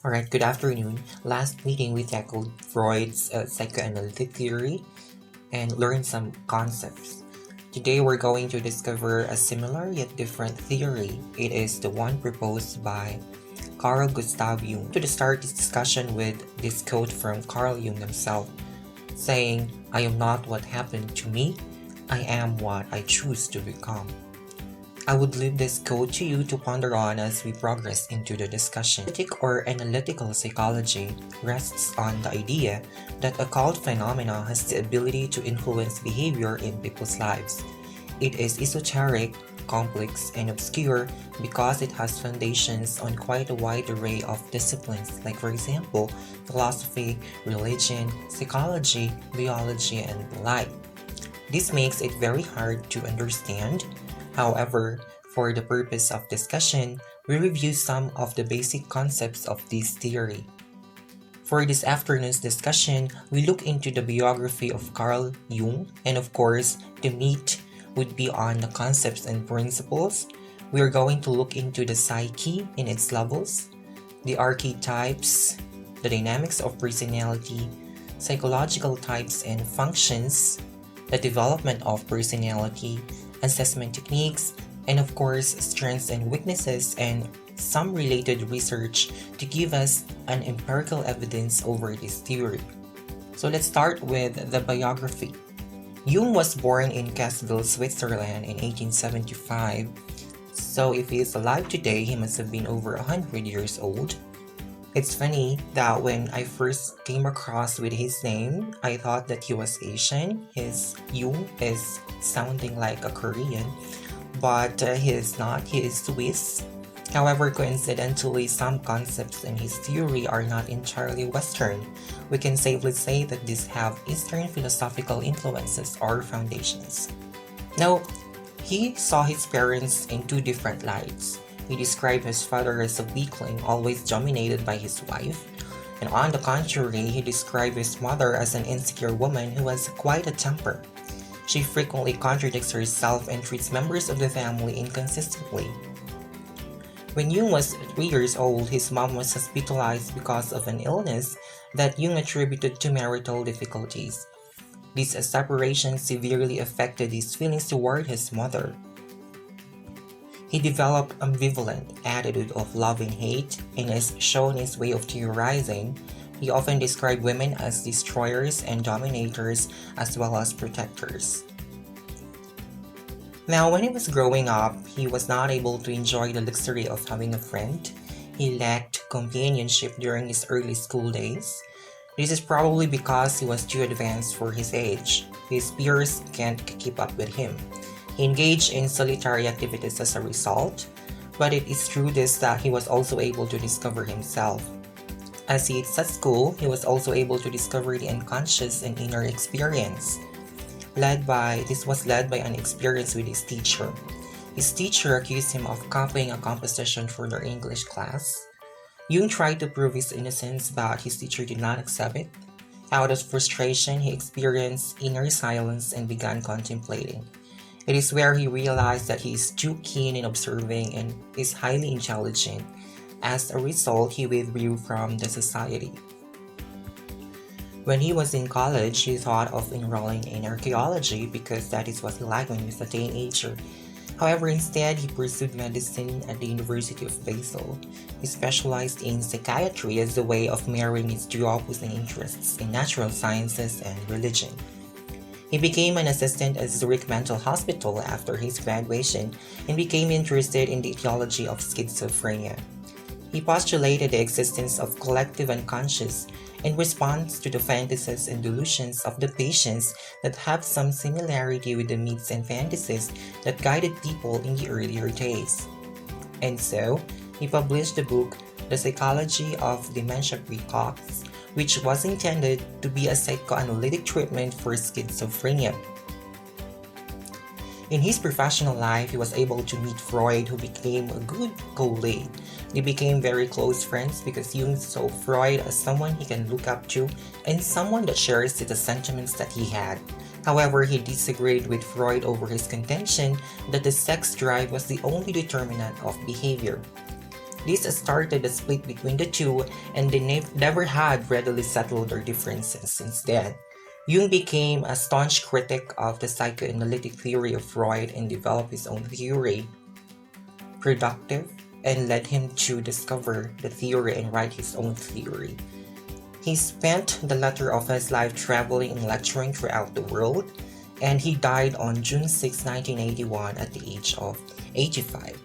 Alright, good afternoon. Last meeting we tackled Freud's psychoanalytic theory and learned some concepts. Today we're going to discover a similar yet different theory. It is the one proposed by Carl Gustav Jung. To start this discussion with this quote from Carl Jung himself, saying, "I am not what happened to me, I am what I choose to become." I would leave this quote to you to ponder on as we progress into the discussion. Analytic or analytical psychology rests on the idea that occult phenomena has the ability to influence behavior in people's lives. It is esoteric, complex, and obscure because it has foundations on quite a wide array of disciplines, like for example, philosophy, religion, psychology, biology, and the like. This makes it very hard to understand. However, for the purpose of discussion, we review some of the basic concepts of this theory. For this afternoon's discussion, we look into the biography of Carl Jung, and of course, the meat would be on the concepts and principles. We are going to look into the psyche in its levels, the archetypes, the dynamics of personality, psychological types and functions, the development of personality, assessment techniques, and of course, strengths and weaknesses, and some related research to give us an empirical evidence over this theory. So let's start with the biography. Jung was born in Cassville, Switzerland in 1875, so if he is alive today, he must have been over 100 years old. It's funny that when I first came across with his name, I thought that he was Asian. His Jung is sounding like a Korean, but he is not. He is Swiss. However, coincidentally, some concepts in his theory are not entirely Western. We can safely say that these have Eastern philosophical influences or foundations. Now, he saw his parents in two different lights. He described his father as a weakling, always dominated by his wife, and on the contrary, he described his mother as an insecure woman who has quite a temper. She frequently contradicts herself and treats members of the family inconsistently. When Jung was 3 years old, his mom was hospitalized because of an illness that Jung attributed to marital difficulties. This separation severely affected his feelings toward his mother. He developed ambivalent attitude of love and hate, and as shown his way of theorizing, he often described women as destroyers and dominators as well as protectors. Now, when he was growing up, he was not able to enjoy the luxury of having a friend. He lacked companionship during his early school days. This is probably because he was too advanced for his age. His peers can't keep up with him. He engaged in solitary activities as a result, but it is through this that he was also able to discover himself. As he is at school, he was also able to discover the unconscious and inner experience. This was led by an experience with his teacher. His teacher accused him of copying a composition for their English class. Jung tried to prove his innocence, but his teacher did not accept it. Out of frustration, he experienced inner silence and began contemplating. It is where he realized that he is too keen in observing and is highly intelligent. As a result, he withdrew from the society. When he was in college, he thought of enrolling in archaeology because that is what he liked when he was a teenager. However, instead, he pursued medicine at the University of Basel. He specialized in psychiatry as a way of marrying his two opposing interests in natural sciences and religion. He became an assistant at Zurich Mental Hospital after his graduation and became interested in the etiology of schizophrenia. He postulated the existence of collective unconscious in response to the fantasies and delusions of the patients that have some similarity with the myths and fantasies that guided people in the earlier days. And so, he published the book The Psychology of Dementia Precox, which was intended to be a psychoanalytic treatment for schizophrenia. In his professional life, he was able to meet Freud, who became a good colleague. They became very close friends because Jung saw Freud as someone he can look up to and someone that shares the sentiments that he had. However, he disagreed with Freud over his contention that the sex drive was the only determinant of behavior. This started the split between the two, and they never had readily settled their differences. Instead, Jung became a staunch critic of the psychoanalytic theory of Freud and developed his own theory, productive, and led him to discover the theory and write his own theory. He spent the latter of his life traveling and lecturing throughout the world, and he died on June 6, 1981 at the age of 85.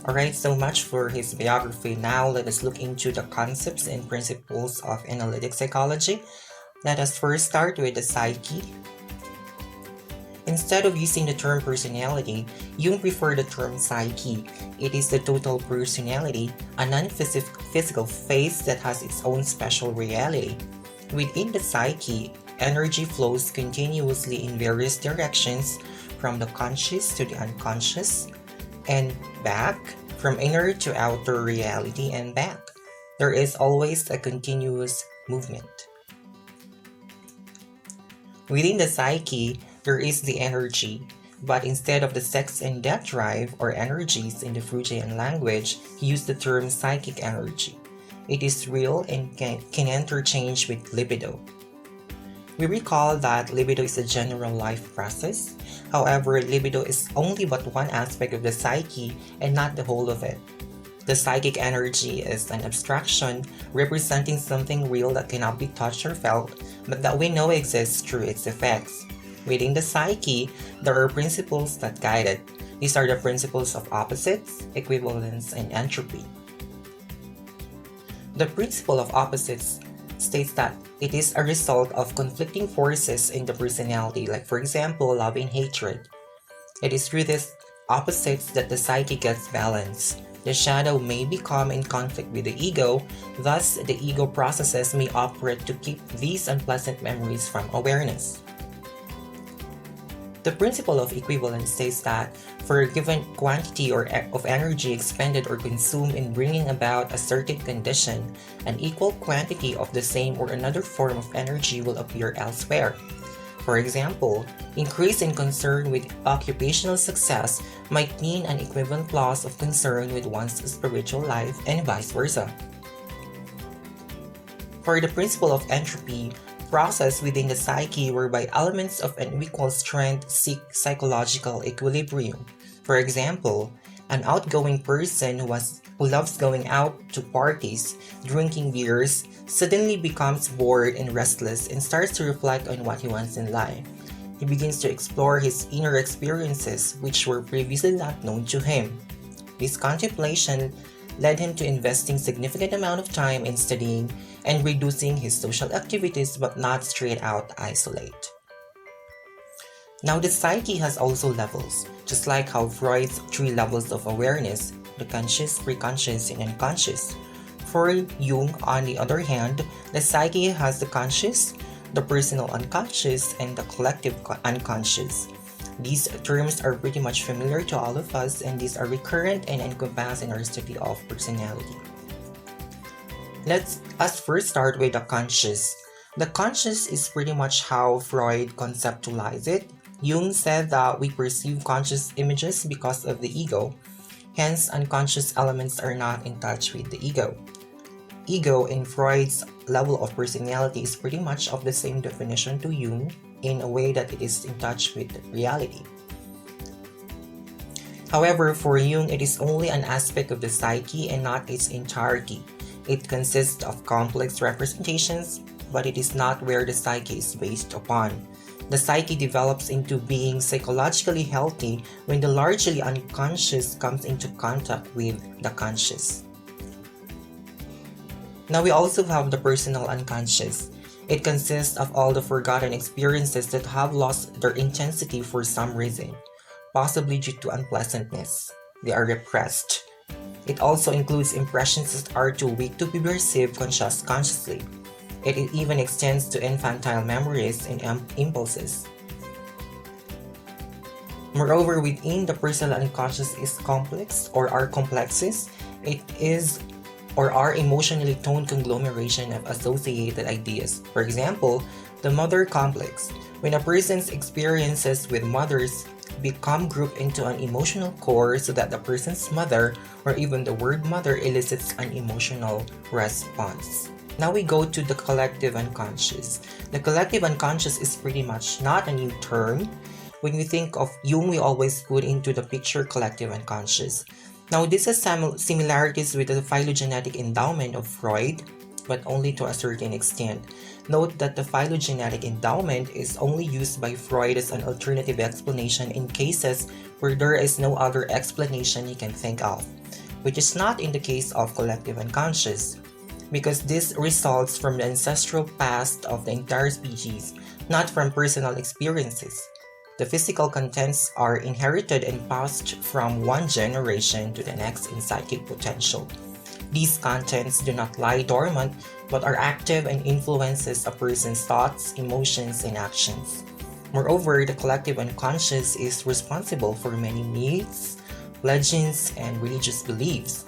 Alright, so much for his biography. Now let us look into the concepts and principles of analytic psychology. Let us first start with the psyche. Instead of using the term personality, Jung preferred the term psyche. It is the total personality, a non-physical phase that has its own special reality. Within the psyche, energy flows continuously in various directions, from the conscious to the unconscious, and back, from inner to outer reality and back. There is always a continuous movement. Within the psyche, there is the energy, but instead of the sex and death drive or energies in the Freudian language, he used the term psychic energy. It is real and can interchange with libido. We recall that libido is a general life process. However, libido is only but one aspect of the psyche and not the whole of it. The psychic energy is an abstraction representing something real that cannot be touched or felt, but that we know exists through its effects. Within the psyche, there are principles that guide it. These are the principles of opposites, equivalence, and entropy. The principle of opposites states that it is a result of conflicting forces in the personality, like for example, love and hatred. It is through these opposites that the psyche gets balance. The shadow may become in conflict with the ego, thus the ego processes may operate to keep these unpleasant memories from awareness. The principle of equivalence states that for a given quantity of energy expended or consumed in bringing about a certain condition, an equal quantity of the same or another form of energy will appear elsewhere. For example, increase in concern with occupational success might mean an equivalent loss of concern with one's spiritual life and vice versa. For the principle of entropy, process within the psyche whereby elements of unequal strength seek psychological equilibrium. For example, an outgoing person who loves going out to parties, drinking beers, suddenly becomes bored and restless and starts to reflect on what he wants in life. He begins to explore his inner experiences which were previously not known to him. This contemplation led him to investing significant amount of time in studying and reducing his social activities but not straight out isolate. Now the psyche has also levels, just like how Freud's 3 levels of awareness, the conscious, preconscious, and unconscious. For Jung, on the other hand, the psyche has the conscious, the personal unconscious, and the collective unconscious. These terms are pretty much familiar to all of us, and these are recurrent and encompassed in our study of personality. Let us first start with the conscious. The conscious is pretty much how Freud conceptualized it. Jung said that we perceive conscious images because of the ego. Hence, unconscious elements are not in touch with the ego. Ego in Freud's level of personality is pretty much of the same definition to Jung in a way that it is in touch with reality. However, for Jung, it is only an aspect of the psyche and not its entirety. It consists of complex representations, but it is not where the psyche is based upon. The psyche develops into being psychologically healthy when the largely unconscious comes into contact with the conscious. Now we also have the personal unconscious. It consists of all the forgotten experiences that have lost their intensity for some reason, possibly due to unpleasantness. They are repressed. It also includes impressions that are too weak to be perceived consciously. It even extends to infantile memories and impulses. Moreover, within the personal unconscious is complex or are complexes. It is or are emotionally toned conglomeration of associated ideas. For example, the mother complex. When a person's experiences with mothers become grouped into an emotional core so that the person's mother or even the word mother elicits an emotional response. Now we go to the collective unconscious. The collective unconscious is pretty much not a new term. When we think of Jung, we always put into the picture collective unconscious. Now this has similarities with the phylogenetic endowment of Freud, but only to a certain extent. Note that the phylogenetic endowment is only used by Freud as an alternative explanation in cases where there is no other explanation you can think of, which is not in the case of collective unconscious, because this results from the ancestral past of the entire species, not from personal experiences. The physical contents are inherited and passed from one generation to the next in psychic potential. These contents do not lie dormant but are active and influences a person's thoughts, emotions, and actions. Moreover, the collective unconscious is responsible for many myths, legends, and religious beliefs.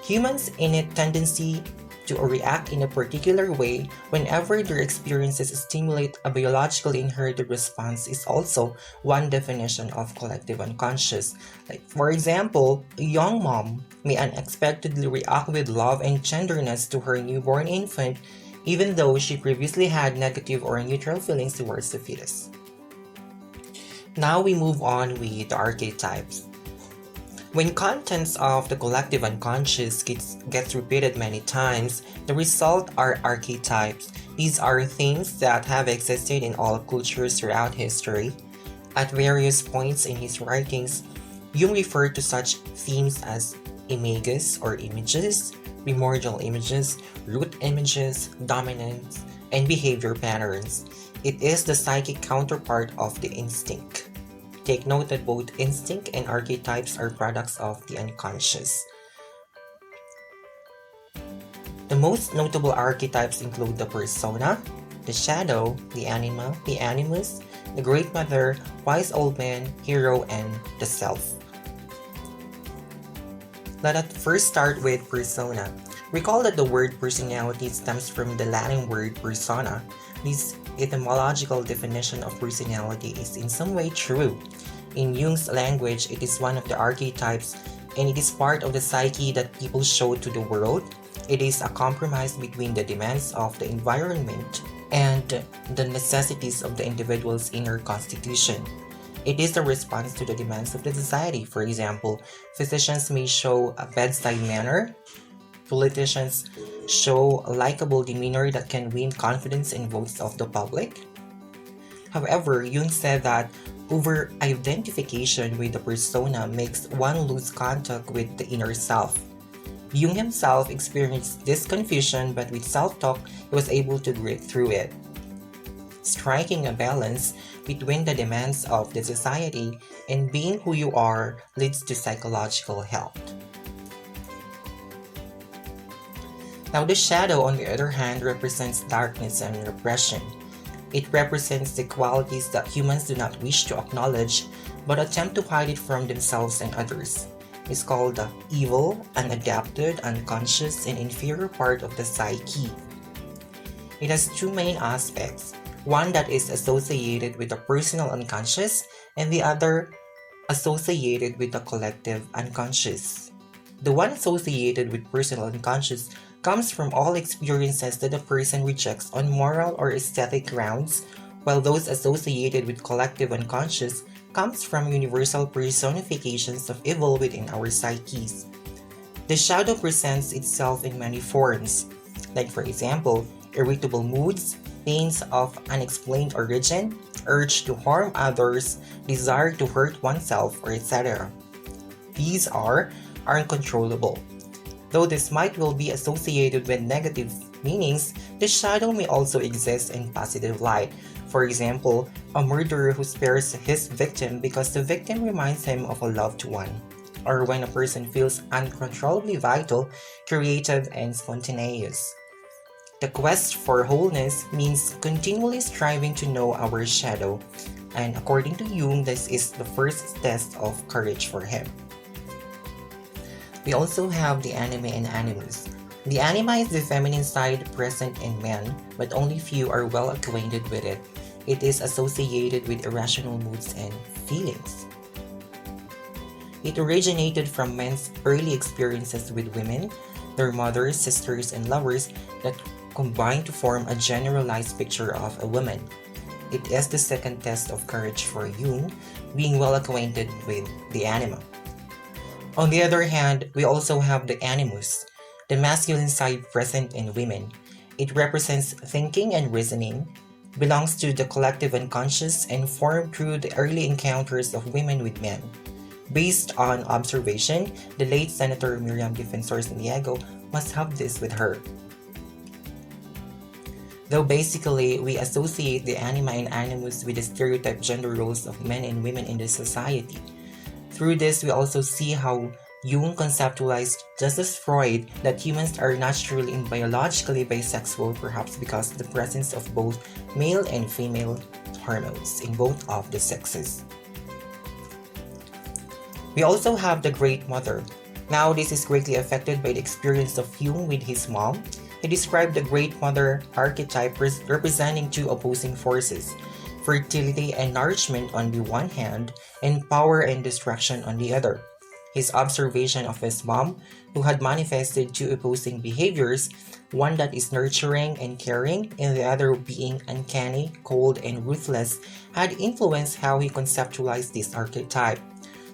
Humans' innate tendency to react in a particular way whenever their experiences stimulate a biologically inherited response is also one definition of collective unconscious. Like, for example, a young mom may unexpectedly react with love and tenderness to her newborn infant, even though she previously had negative or neutral feelings towards the fetus. Now we move on with the archetypes. When contents of the collective unconscious gets repeated many times, the result are archetypes. These are themes that have existed in all cultures throughout history. At various points in his writings, Jung referred to such themes as images or images, primordial images, root images, dominance, and behavior patterns. It is the psychic counterpart of the instinct. Take note that both instinct and archetypes are products of the unconscious. The most notable archetypes include the persona, the shadow, the anima, the animus, the great mother, wise old man, hero, and the self. Let us first start with persona. Recall that the word personality stems from the Latin word persona. This etymological definition of personality is in some way true. In Jung's language, it is one of the archetypes, and it is part of the psyche that people show to the world. It is a compromise between the demands of the environment and the necessities of the individual's inner constitution. It is a response to the demands of the society. For example, physicians may show a bedside manner. Politicians show a likable demeanor that can win confidence and votes of the public. However, Jung said that over-identification with the persona makes one lose contact with the inner self. Jung himself experienced this confusion, but with self-talk, he was able to break through it. Striking a balance between the demands of the society and being who you are leads to psychological health. Now, the shadow, on the other hand, represents darkness and repression. It represents the qualities that humans do not wish to acknowledge but attempt to hide it from themselves and others. It's called the evil, unadapted, unconscious, and inferior part of the psyche. It has two main aspects, one that is associated with the personal unconscious and the other associated with the collective unconscious. The one associated with personal unconscious comes from all experiences that a person rejects on moral or aesthetic grounds, while those associated with collective unconscious comes from universal personifications of evil within our psyches. The shadow presents itself in many forms, like for example, irritable moods, pains of unexplained origin, urge to harm others, desire to hurt oneself, or etc. These are uncontrollable. Though this might well be associated with negative meanings, the shadow may also exist in positive light. For example, a murderer who spares his victim because the victim reminds him of a loved one. Or when a person feels uncontrollably vital, creative, and spontaneous. The quest for wholeness means continually striving to know our shadow, and according to Jung, this is the first test of courage for him. We also have the anima and animus. The anima is the feminine side present in men, but only few are well acquainted with it. It is associated with irrational moods and feelings. It originated from men's early experiences with women, their mothers, sisters, and lovers that combine to form a generalized picture of a woman. It is the second test of courage for Jung, being well acquainted with the anima. On the other hand, we also have the animus, the masculine side present in women. It represents thinking and reasoning, belongs to the collective unconscious, and formed through the early encounters of women with men. Based on observation, the late Senator Miriam Defensor Santiago must have this with her. Though basically, we associate the anima and animus with the stereotyped gender roles of men and women in the society. Through this, we also see how Jung conceptualized, just as Freud, that humans are naturally and biologically bisexual, perhaps because of the presence of both male and female hormones in both of the sexes. We also have the Great Mother. Now, this is greatly affected by the experience of Jung with his mom. He described the Great Mother archetype representing two opposing forces, fertility and nourishment on the one hand, and power and destruction on the other. His observation of his mom, who had manifested two opposing behaviors, one that is nurturing and caring, and the other being uncanny, cold, and ruthless, had influenced how he conceptualized this archetype.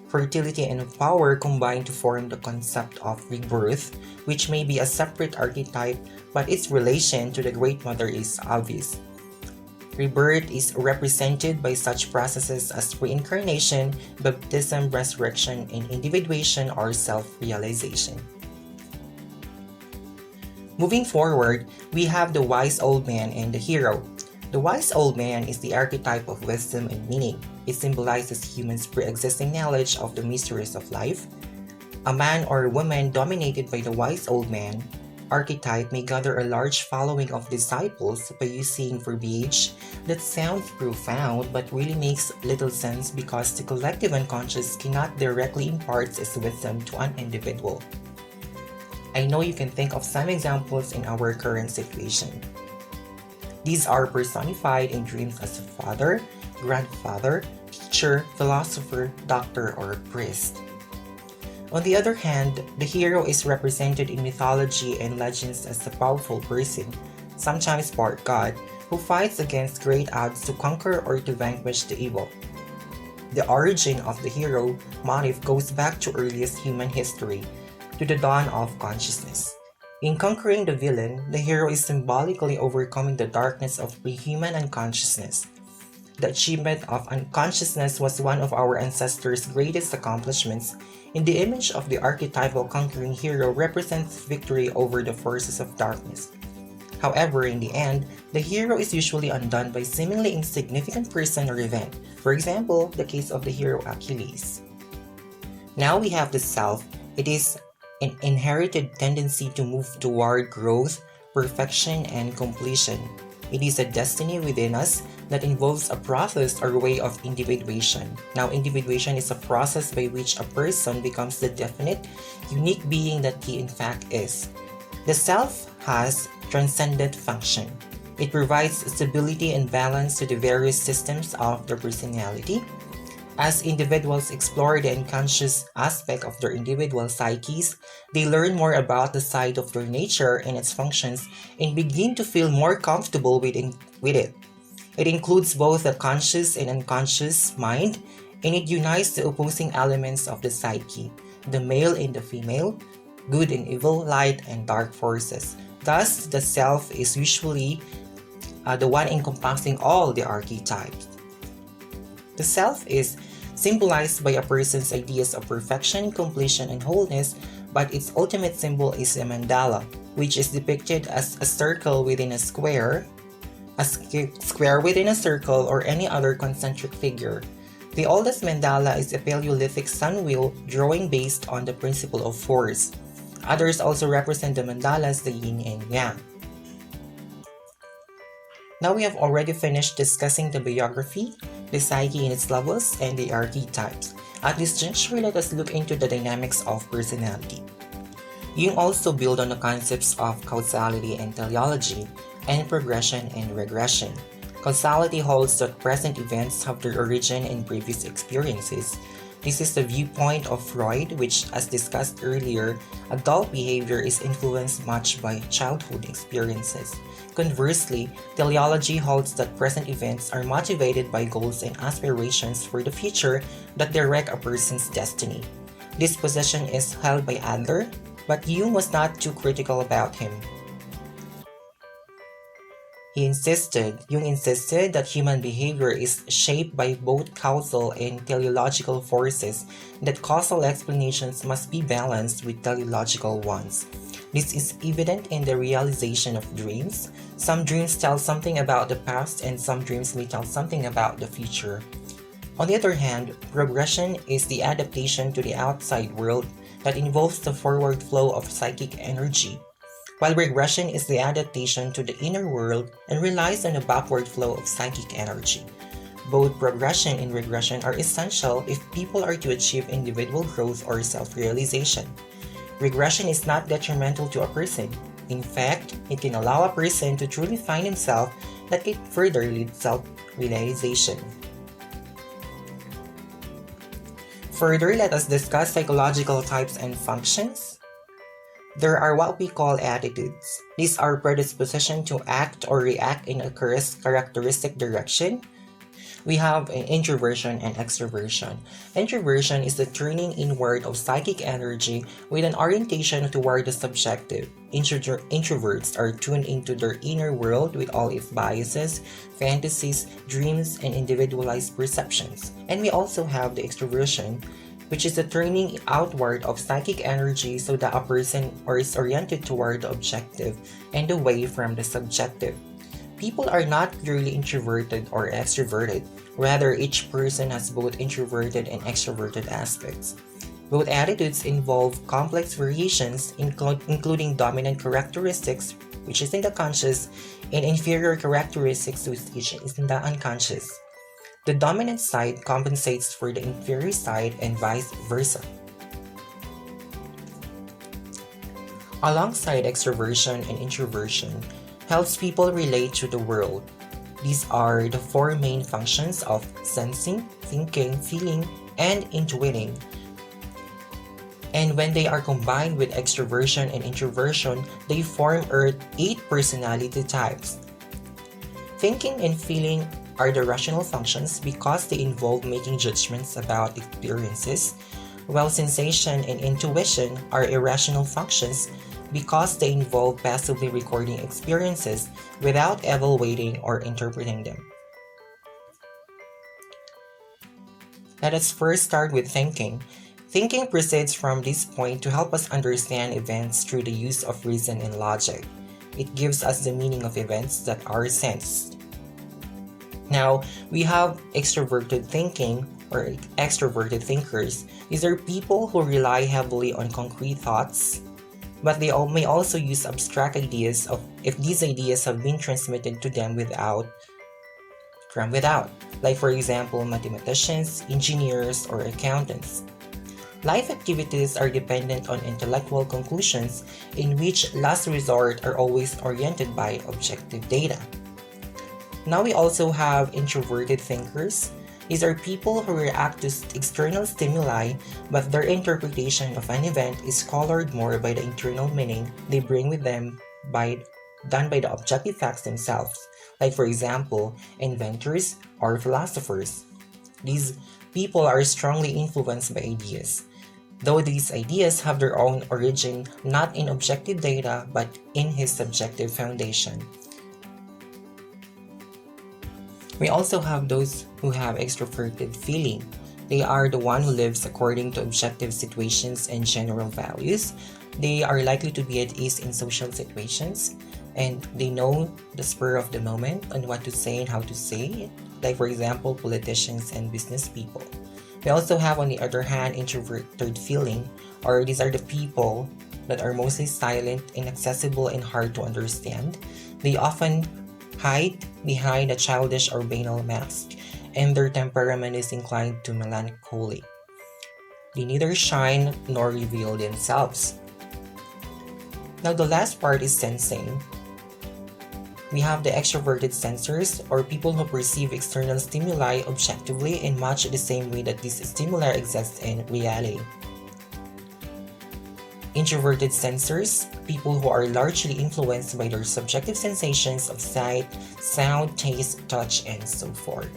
Fertility and power combine to form the concept of rebirth, which may be a separate archetype, but its relation to the Great Mother is obvious. Rebirth is represented by such processes as reincarnation, baptism, resurrection, and individuation or self-realization. Moving forward, we have the wise old man and the hero. The wise old man is the archetype of wisdom and meaning. It symbolizes humans' pre-existing knowledge of the mysteries of life. A man or woman dominated by the wise old man archetype may gather a large following of disciples by using verbiage that sounds profound but really makes little sense because the collective unconscious cannot directly impart its wisdom to an individual. I know you can think of some examples in our current situation. These are personified in dreams as a father, grandfather, teacher, philosopher, doctor, or priest. On the other hand, the hero is represented in mythology and legends as a powerful person, sometimes part god, who fights against great odds to conquer or to vanquish the evil. The origin of the hero motif goes back to earliest human history, to the dawn of consciousness. In conquering the villain, the hero is symbolically overcoming the darkness of pre-human unconsciousness. The achievement of unconsciousness was one of our ancestors' greatest accomplishments, and the image of the archetypal conquering hero represents victory over the forces of darkness. However, in the end, the hero is usually undone by seemingly insignificant person or event, for example, the case of the hero Achilles. Now we have the self. It is an inherited tendency to move toward growth, perfection, and completion. It is a destiny within us that involves a process or way of individuation. Now, individuation is a process by which a person becomes the definite, unique being that he in fact is. The self has transcendent function. It provides stability and balance to the various systems of the personality. As individuals explore the unconscious aspect of their individual psyches, they learn more about the side of their nature and its functions and begin to feel more comfortable with it. It includes both the conscious and unconscious mind, and it unites the opposing elements of the psyche, the male and the female, good and evil, light and dark forces. Thus, the self is usually the one encompassing all the archetypes. The self is symbolized by a person's ideas of perfection, completion, and wholeness, but its ultimate symbol is a mandala, which is depicted as a circle within a square within a circle, or any other concentric figure. The oldest mandala is a Paleolithic sun wheel drawing based on the principle of force. Others also represent the mandalas, the yin and yang. Now we have already finished discussing the biography, the psyche in its levels, and the archetypes. At this juncture, let us look into the dynamics of personality. Jung also built on the concepts of causality and teleology, and progression and regression. Causality holds that present events have their origin in previous experiences. This is the viewpoint of Freud, which, as discussed earlier, adult behavior is influenced much by childhood experiences. Conversely, teleology holds that present events are motivated by goals and aspirations for the future that direct a person's destiny. This position is held by Adler, but Jung was not too critical about him. Jung insisted that human behavior is shaped by both causal and teleological forces, that causal explanations must be balanced with teleological ones. This is evident in the realization of dreams. Some dreams tell something about the past, and some dreams may tell something about the future. On the other hand, progression is the adaptation to the outside world that involves the forward flow of psychic energy, while regression is the adaptation to the inner world and relies on the backward flow of psychic energy. Both progression and regression are essential if people are to achieve individual growth or self-realization. Regression is not detrimental to a person. In fact, it can allow a person to truly find himself that can further lead self-realization. Further, let us discuss psychological types and functions. There are what we call attitudes. These are predisposition to act or react in a characteristic direction. We have an introversion and extroversion. Introversion is the turning inward of psychic energy with an orientation toward the subjective. Introverts are tuned into their inner world with all its biases, fantasies, dreams, and individualized perceptions. And we also have the extroversion, which is the turning outward of psychic energy so that a person is oriented toward the objective and away from the subjective. People are not purely introverted or extroverted. Rather, each person has both introverted and extroverted aspects. Both attitudes involve complex variations, including dominant characteristics, which is in the conscious, and inferior characteristics, which is in the unconscious. The dominant side compensates for the inferior side and vice versa. Alongside extroversion and introversion, helps people relate to the world. These are the four main functions of sensing, thinking, feeling, and intuiting. And when they are combined with extroversion and introversion, they form 8 personality types. Thinking and feeling are the rational functions because they involve making judgments about experiences, while sensation and intuition are irrational functions because they involve passively recording experiences without evaluating or interpreting them. Let us first start with thinking. Thinking proceeds from this point to help us understand events through the use of reason and logic. It gives us the meaning of events that are sensed. Now, we have extroverted thinking or extroverted thinkers. These are people who rely heavily on concrete thoughts, but they may also use abstract ideas if these ideas have been transmitted to them from without, like for example, mathematicians, engineers, or accountants. Life activities are dependent on intellectual conclusions in which last resort are always oriented by objective data. Now we also have introverted thinkers. These are people who react to external stimuli, but their interpretation of an event is colored more by the internal meaning they bring with them than by the objective facts themselves, like for example, inventors or philosophers. These people are strongly influenced by ideas, though these ideas have their own origin not in objective data but in his subjective foundation. We also have those who have extroverted feeling. They are the one who lives according to objective situations and general values. They are likely to be at ease in social situations, and they know the spur of the moment on what to say and how to say it, like for example, politicians and business people. We also have, on the other hand, introverted feeling, or these are the people that are mostly silent, inaccessible, and hard to understand. They often hide behind a childish or banal mask, and their temperament is inclined to melancholy. They neither shine nor reveal themselves. Now the last part is sensing. We have the extroverted sensors, or people who perceive external stimuli objectively in much the same way that these stimuli exist in reality. Introverted sensors, people who are largely influenced by their subjective sensations of sight, sound, taste, touch, and so forth.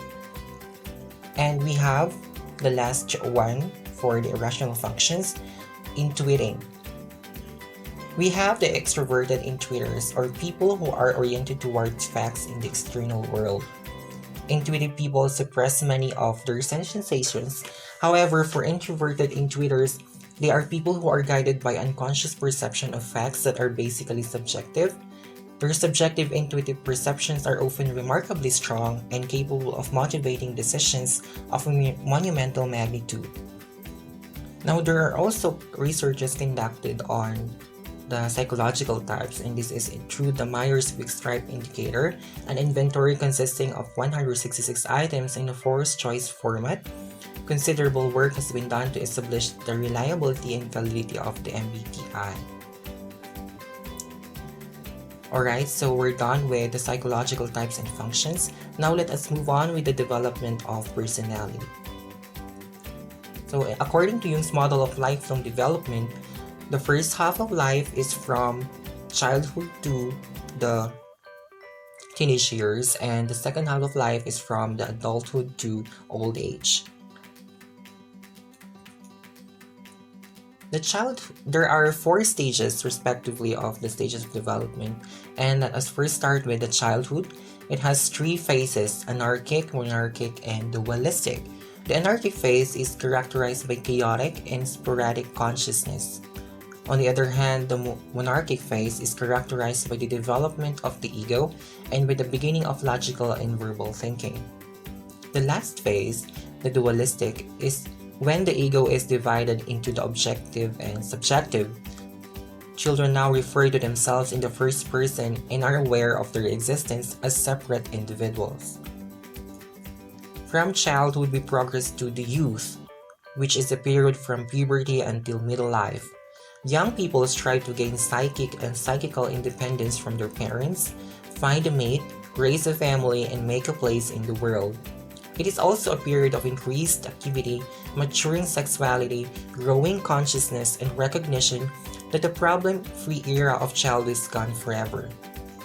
And we have the last one for the irrational functions, intuiting. We have the extroverted intuitors, or people who are oriented towards facts in the external world. Intuitive people suppress many of their sensations. However, for introverted intuitors, they are people who are guided by unconscious perception of facts that are basically subjective. Their subjective intuitive perceptions are often remarkably strong and capable of motivating decisions of a monumental magnitude. Now, there are also researches conducted on the psychological types, and this is through the Myers-Briggs Type Indicator, an inventory consisting of 166 items in a forced choice format. Considerable work has been done to establish the reliability and validity of the MBTI. Alright, so we're done with the psychological types and functions. Now let us move on with the development of personality. So according to Jung's model of lifelong development, the first half of life is from childhood to the teenage years, and the second half of life is from the adulthood to old age. There are 4 stages respectively of the stages of development, and let us first start with the childhood. It has 3 phases: anarchic, monarchic, and dualistic. The anarchic phase is characterized by chaotic and sporadic consciousness. On the other hand, the monarchic phase is characterized by the development of the ego and by the beginning of logical and verbal thinking. The last phase, the dualistic, is when the ego is divided into the objective and subjective. Children now refer to themselves in the first person and are aware of their existence as separate individuals. From childhood, we progress to the youth, which is a period from puberty until middle life. Young people strive to gain psychic and psychical independence from their parents, find a mate, raise a family, and make a place in the world. It is also a period of increased activity, maturing sexuality, growing consciousness, and recognition that the problem-free era of childhood is gone forever.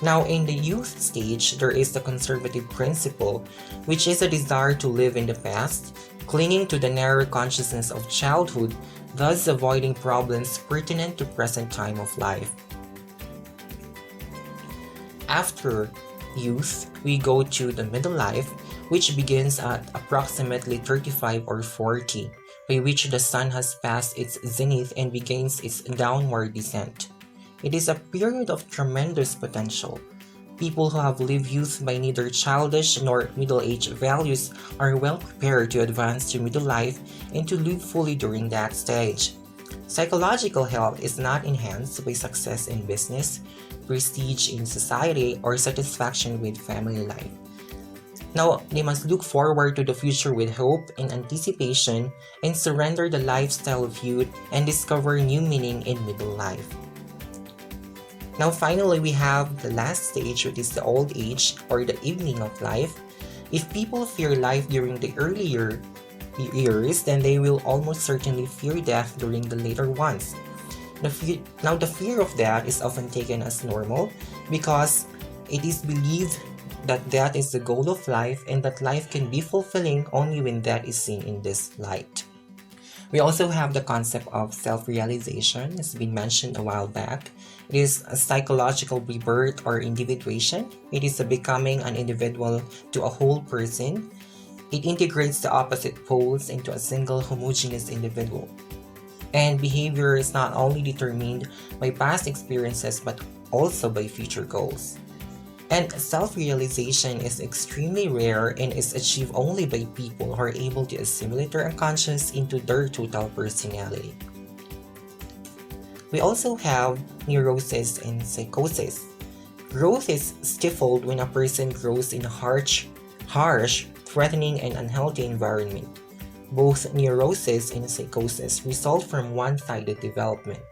Now, in the youth stage, there is the conservative principle, which is a desire to live in the past, clinging to the narrow consciousness of childhood, thus avoiding problems pertinent to present time of life. After youth, we go to the middle life, which begins at approximately 35 or 40, by which the sun has passed its zenith and begins its downward descent. It is a period of tremendous potential. People who have lived youth by neither childish nor middle-age values are well prepared to advance to middle life and to live fully during that stage. Psychological health is not enhanced by success in business, prestige in society, or satisfaction with family life. Now, they must look forward to the future with hope and anticipation and surrender the lifestyle of youth and discover new meaning in middle life. Now, finally, we have the last stage, which is the old age or the evening of life. If people fear life during the earlier years, then they will almost certainly fear death during the later ones. The fear of death is often taken as normal because it is believed that death is the goal of life and that life can be fulfilling only when death is seen in this light. We also have the concept of self-realization, as been mentioned a while back. It is a psychological rebirth or individuation. It is a becoming an individual to a whole person. It integrates the opposite poles into a single homogeneous individual. And behavior is not only determined by past experiences but also by future goals. And self-realization is extremely rare and is achieved only by people who are able to assimilate their unconscious into their total personality. We also have neurosis and psychosis. Growth is stifled when a person grows in a harsh, threatening, and unhealthy environment. Both neurosis and psychosis result from one-sided development,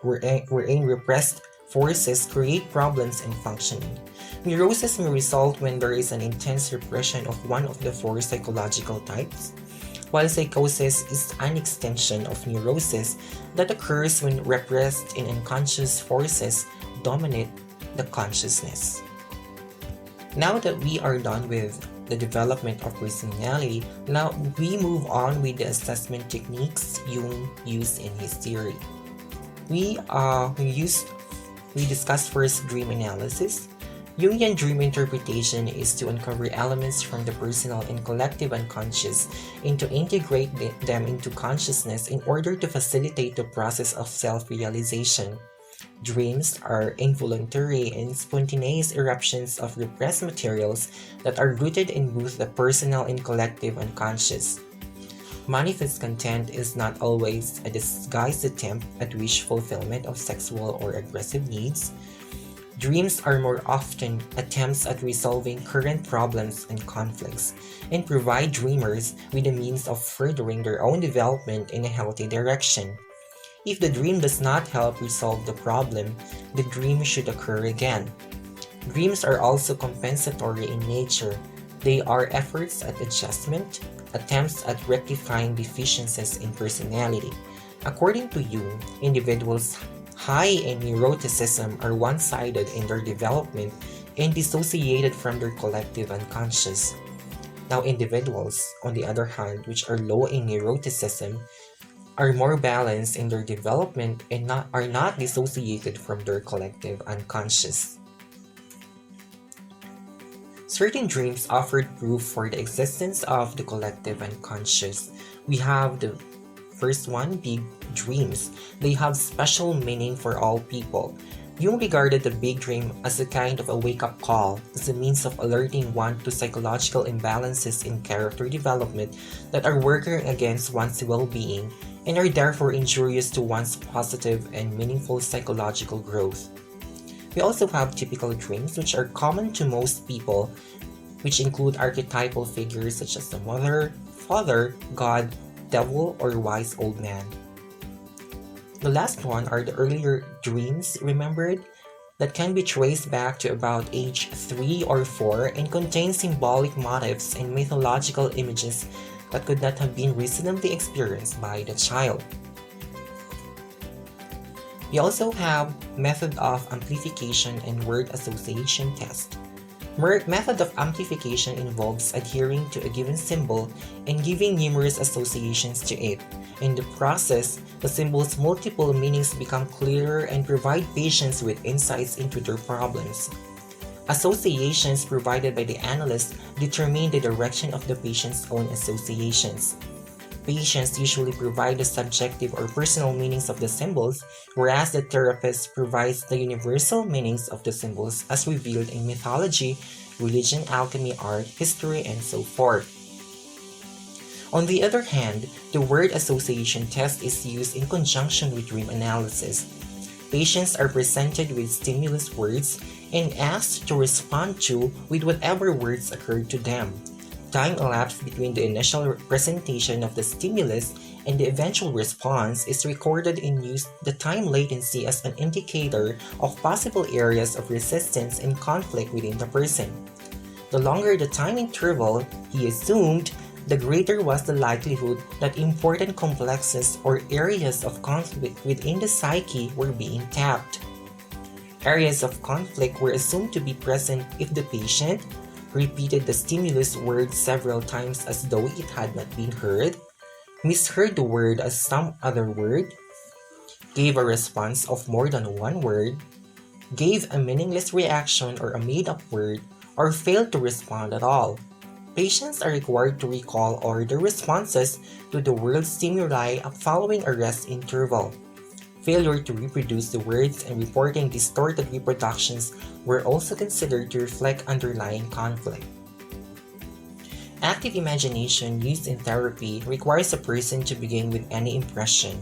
wherein repressed forces create problems in functioning. Neurosis may result when there is an intense repression of one of the four psychological types, while psychosis is an extension of neurosis that occurs when repressed and unconscious forces dominate the consciousness. Now that we are done with the development of personality, now we move on with the assessment techniques Jung used in his theory. We discussed first dream analysis. Jungian dream interpretation is to uncover elements from the personal and collective unconscious and to integrate them into consciousness in order to facilitate the process of self-realization. Dreams are involuntary and spontaneous eruptions of repressed materials that are rooted in both the personal and collective unconscious. Manifest content is not always a disguised attempt at wish fulfillment of sexual or aggressive needs. Dreams are more often attempts at resolving current problems and conflicts, and provide dreamers with a means of furthering their own development in a healthy direction. If the dream does not help resolve the problem, the dream should occur again. Dreams are also compensatory in nature. They are efforts at adjustment, attempts at rectifying deficiencies in personality. According to Jung, individuals high in neuroticism are one-sided in their development and dissociated from their collective unconscious. Now, individuals, on the other hand, which are low in neuroticism, are more balanced in their development and are not dissociated from their collective unconscious. Certain dreams offered proof for the existence of the collective unconscious. We have the first one, big dreams. They have special meaning for all people. Jung regarded the big dream as a kind of a wake-up call, as a means of alerting one to psychological imbalances in character development that are working against one's well-being and are therefore injurious to one's positive and meaningful psychological growth. We also have typical dreams, which are common to most people, which include archetypal figures such as the mother, father, God, devil, or wise old man. The last one are the earlier dreams remembered that can be traced back to about age 3 or 4 and contain symbolic motifs and mythological images that could not have been reasonably experienced by the child. We also have method of amplification and word association test. Method of amplification involves adhering to a given symbol and giving numerous associations to it. In the process, the symbol's multiple meanings become clearer and provide patients with insights into their problems. Associations provided by the analyst determine the direction of the patient's own associations. Patients usually provide the subjective or personal meanings of the symbols, whereas the therapist provides the universal meanings of the symbols as revealed in mythology, religion, alchemy, art, history, and so forth. On the other hand, the word association test is used in conjunction with dream analysis. Patients are presented with stimulus words and asked to respond to with whatever words occurred to them. Time elapsed between the initial presentation of the stimulus and the eventual response is recorded and used the time latency as an indicator of possible areas of resistance and conflict within the person. The longer the time interval, he assumed, the greater was the likelihood that important complexes or areas of conflict within the psyche were being tapped. Areas of conflict were assumed to be present if the patient repeated the stimulus word several times as though it had not been heard, misheard the word as some other word, gave a response of more than one word, gave a meaningless reaction or a made-up word, or failed to respond at all. Patients are required to recall all their responses to the word stimuli following a rest interval. Failure to reproduce the words and reporting distorted reproductions were also considered to reflect underlying conflict. Active imagination used in therapy requires a person to begin with any impression,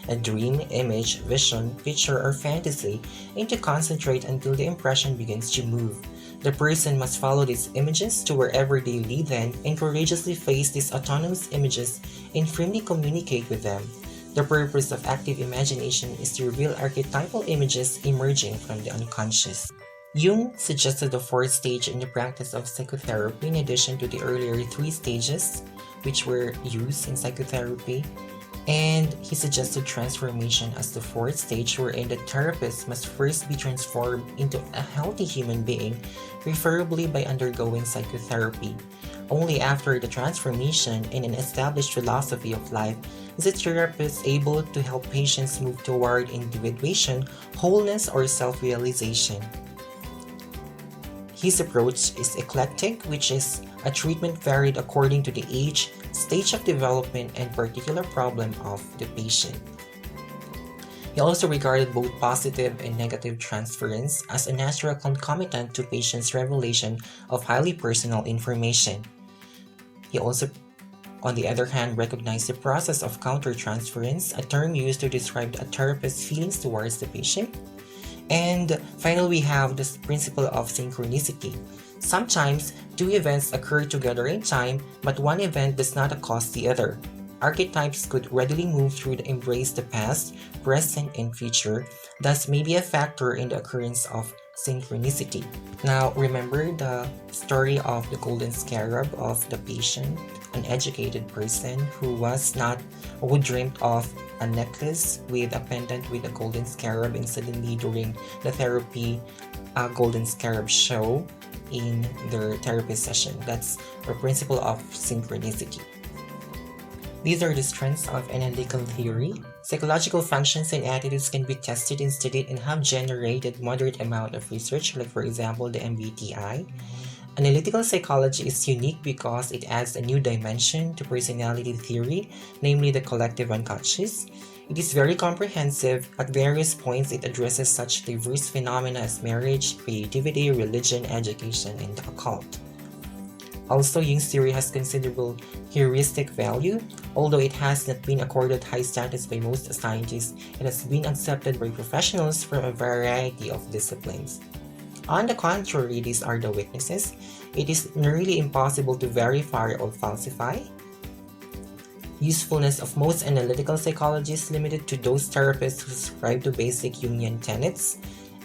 a dream, image, vision, picture, or fantasy, and to concentrate until the impression begins to move. The person must follow these images to wherever they lead them and courageously face these autonomous images and firmly communicate with them. The purpose of active imagination is to reveal archetypal images emerging from the unconscious. Jung suggested the fourth stage in the practice of psychotherapy in addition to the earlier three stages, which were used in psychotherapy, and he suggested transformation as the fourth stage wherein the therapist must first be transformed into a healthy human being, preferably by undergoing psychotherapy. Only after the transformation in an established philosophy of life is a therapist able to help patients move toward individuation, wholeness, or self-realization. His approach is eclectic, which is a treatment varied according to the age, stage of development, and particular problem of the patient. He also regarded both positive and negative transference as a natural concomitant to patients' revelation of highly personal information. He also, on the other hand, recognized the process of countertransference, a term used to describe a therapist's feelings towards the patient. And finally, we have this principle of synchronicity. Sometimes, two events occur together in time, but one event does not cause the other. Archetypes could readily move through the embrace the past, present, and future, thus may be a factor in the occurrence of synchronicity. Now, remember the story of the golden scarab of the patient, an educated person who dreamt of a necklace with a pendant with a golden scarab, and suddenly during the therapy, a golden scarab show in their therapy session. That's a principle of synchronicity. These are the strengths of analytical theory. Psychological functions and attitudes can be tested and studied and have generated moderate amount of research, like for example the MBTI. Analytical psychology is unique because it adds a new dimension to personality theory, namely the collective unconscious. It is very comprehensive. At various points, it addresses such diverse phenomena as marriage, creativity, religion, education, and the occult. Also, Jung's theory has considerable heuristic value. Although it has not been accorded high status by most scientists, it has been accepted by professionals from a variety of disciplines. On the contrary, these are the weaknesses. It is nearly impossible to verify or falsify. Usefulness of most analytical psychology is limited to those therapists who subscribe to basic Jungian tenets,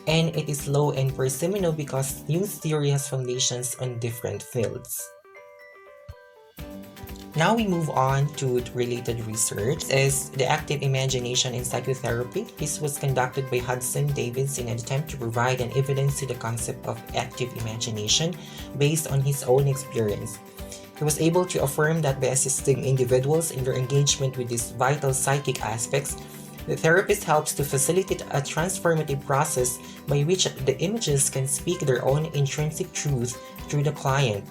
and it is low in parsimony because Jung's theory has foundations on different fields. Now we move on to related research. This is the active imagination in psychotherapy. This was conducted by Hudson Davis in an attempt to provide an evidence to the concept of active imagination based on his own experience. He was able to affirm that by assisting individuals in their engagement with these vital psychic aspects, the therapist helps to facilitate a transformative process by which the images can speak their own intrinsic truth through the client.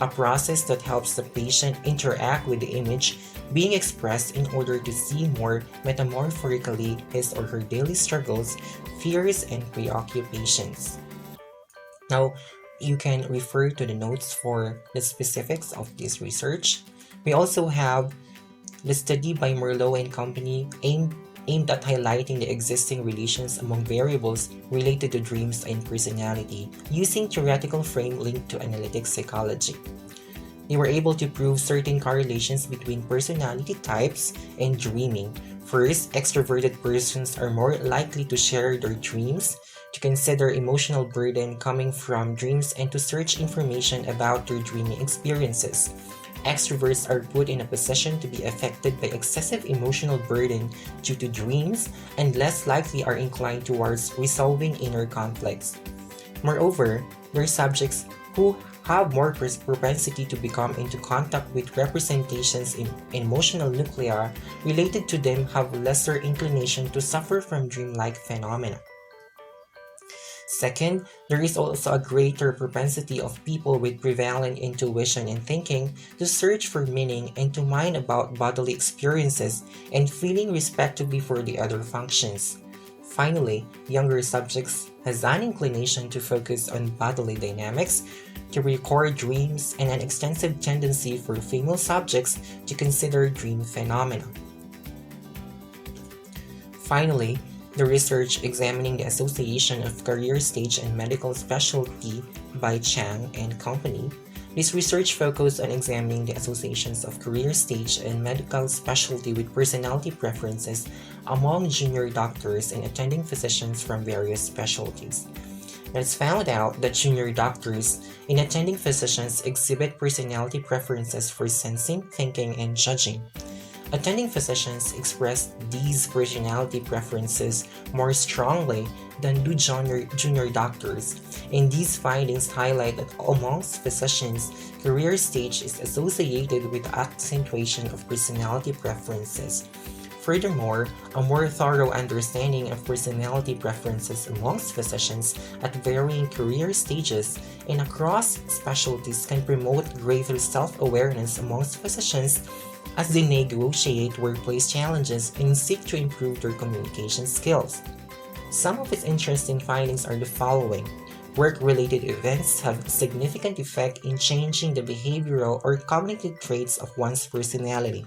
A process that helps the patient interact with the image being expressed in order to see more metamorphically his or her daily struggles, fears, and preoccupations. Now, you can refer to the notes for the specifics of this research. We also have the study by Merlot and Company aimed at highlighting the existing relations among variables related to dreams and personality using theoretical frame linked to analytic psychology. They were able to prove certain correlations between personality types and dreaming. First, extroverted persons are more likely to share their dreams, to consider emotional burden coming from dreams, and to search information about their dreaming experiences. Extroverts are put in a position to be affected by excessive emotional burden due to dreams and less likely are inclined towards resolving inner conflicts. Moreover, their subjects who have more propensity to become into contact with representations in emotional nuclei related to them have lesser inclination to suffer from dreamlike phenomena. Second, there is also a greater propensity of people with prevalent intuition and thinking to search for meaning and to mind about bodily experiences and feeling respectively for the other functions. Finally, younger subjects has an inclination to focus on bodily dynamics, to record dreams, and an extensive tendency for female subjects to consider dream phenomena. Finally, the research examining the association of career stage and medical specialty by Chang and Company This research focused on examining the associations of career stage and medical specialty with personality preferences among junior doctors and attending physicians from various specialties. It's found out that junior doctors and attending physicians exhibit personality preferences for sensing, thinking, and judging. Attending physicians express these personality preferences more strongly than do junior doctors, and these findings highlight that amongst physicians, career stage is associated with accentuation of personality preferences. Furthermore, a more thorough understanding of personality preferences amongst physicians at varying career stages and across specialties can promote greater self-awareness amongst physicians as they negotiate workplace challenges and seek to improve their communication skills. Some of its interesting findings are the following. Work-related events have a significant effect in changing the behavioral or cognitive traits of one's personality.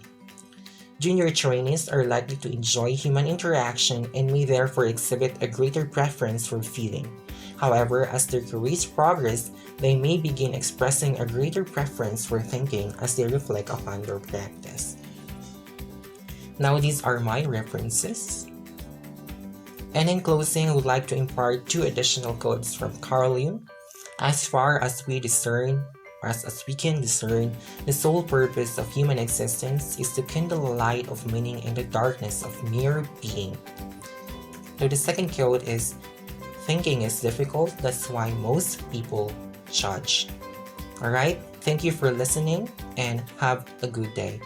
Junior trainees are likely to enjoy human interaction and may therefore exhibit a greater preference for feeling. However, as their careers progress, they may begin expressing a greater preference for thinking as they reflect upon their practice. Now, these are my references. And in closing, I would like to impart 2 additional quotes from Carl Jung. As far as we can discern, the sole purpose of human existence is to kindle a light of meaning in the darkness of mere being. So the second quote is, thinking is difficult, that's why most people judge. Alright, thank you for listening and have a good day.